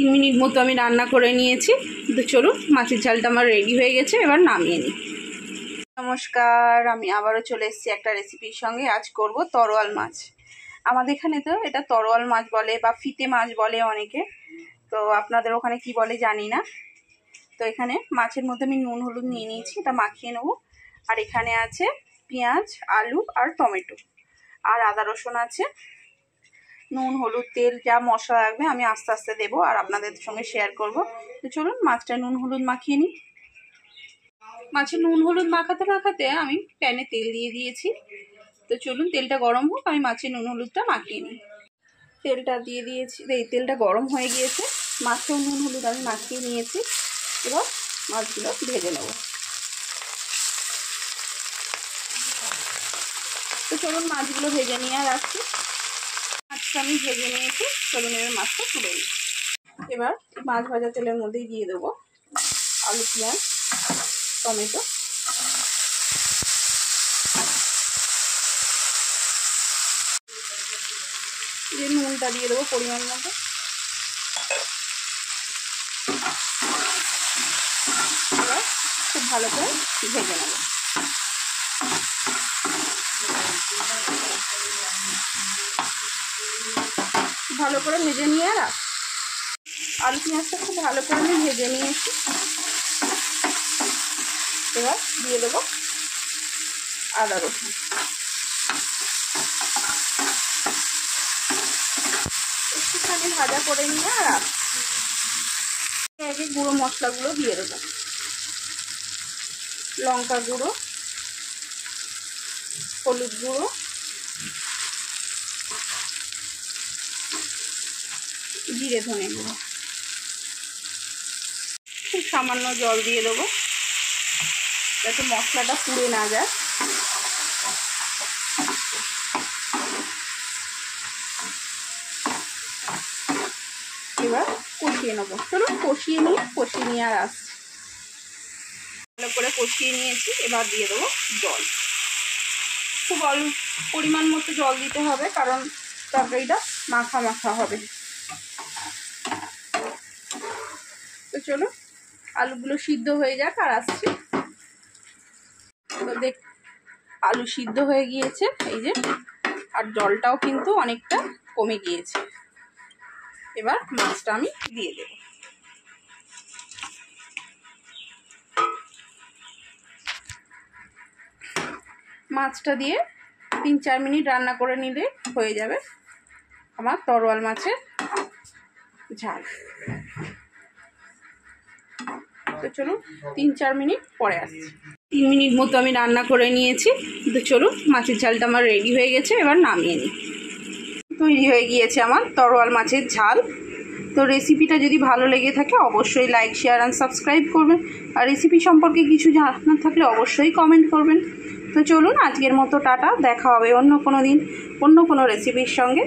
3 minute মতো আমি রান্না করে নিয়েছি। তো চলুন, মাছের ঝালটা আমার রেডি হয়ে গেছে, এবার নামিয়ে নিই। নমস্কার, আমি আবারও চলে এসেছি একটা রেসিপির সঙ্গে। আজ করব তরোয়াল মাছ। আমাদের এখানে তো এটা তরোয়াল মাছ বলে বা ফিতে মাছ বলে অনেকে, তো আপনাদের ওখানে কি বলে জানি না। তো এখানে মাছের মধ্যে আমি নুন হলুদ নিয়ে নিয়েছি, এটা মাখিয়ে নেব। আর এখানে আছে পেঁয়াজ, আলু আর টমেটো আর আদা রসুন আছে। নুন হলুদ তেল যা মশলা লাগবে আমি আস্তে আস্তে দেবো আর আপনাদের সঙ্গে শেয়ার করব। তো চলুন মাছটা নুন হলুদ মাখিয়ে নিই। মাছে নুন হলুদ মাখাতে মাখাতে আমি প্যানে তেল দিয়ে দিয়েছি। তো চলুন তেলটা গরম হোক, আমি মাছের নুন হলুদটা মাখিয়ে নিই। তেলটা দিয়ে দিয়েছি, এই তেলটা গরম হয়ে গিয়েছে। মাছেও নুন হলুদ আমি মাখিয়ে নিয়েছি। এবার মাছগুলো ভেজে নেব। তো চলুন মাছগুলো ভেজে নিয়ে রাখছি। মাছটা আমি ভেজে নিয়েছি, চলুন এবার মাছটা তুলে নিই। এবার মাছ ভাজা তেলের মধ্যেই দিয়ে দেবো আলু, পেঁয়াজ, টমেটো। যে নুনটা দিয়ে দেবো পরিমাণ মতো। এবার খুব ভালো করে ভেজে নেব। ভালো করে ভেজে নিয়ে রাখ। আলু পেঁয়াজটা খুব ভালো করে আমি ভেজে নিয়েছি। এবার দিয়ে দেবো আদা রসুন। একটুখানি ভাজা করে নিয়ে রাখ। আগে গুঁড়ো মশলাগুলো দিয়ে দেবো। লঙ্কা গুঁড়ো, হলুদ গুঁড়ো, জিরে ধনে গুঁড়ো। খুব সামান্য জল দিয়ে দেবো যাতে মশলাটা পুড়ে না যায়। এবার কষিয়ে নেবো। চলুন কষিয়ে নিয়ে আর আসছি। ভালো করে কষিয়ে নিয়েছি, এবার দিয়ে দেবো জল। খুব অল্প পরিমাণ মতো জল দিতে হবে, কারণ তরকারিটা মাখা মাখা হবে। তো চলো আলুগুলো সিদ্ধ হয়ে যাক আর আসছি। তো দেখ, আলু সিদ্ধ হয়ে গিয়েছে এই যে, আর জলটাও কিন্তু অনেকটা কমে গিয়েছে। এবার মাছটা আমি দিয়ে দেব। মাছটা দিয়ে 3-4 মিনিট রান্না করে নিলে হয়ে যাবে আমার তরোয়াল মাছের ঝাল। তো চলুন 3-4 মিনিট পরে আসছি। 3 মিনিট মতো আমি রান্না করে নিয়েছি। তো চলুন মাছের ঝালটা আমার রেডি হয়ে গেছে, এবার নামিয়ে নিই। তৈরি হয়ে গিয়েছে আমার তরোয়াল মাছের ঝাল। তো রেসিপিটা যদি ভালো লেগে থাকে অবশ্যই লাইক, শেয়ার অ্যান্ড সাবস্ক্রাইব করবেন। আর রেসিপি সম্পর্কে কিছু জানার থাকলে অবশ্যই কমেন্ট করবেন। তো চলুন আজকের মতো টাটা, দেখা হবে অন্য কোনো দিন অন্য কোনো রেসিপির সঙ্গে।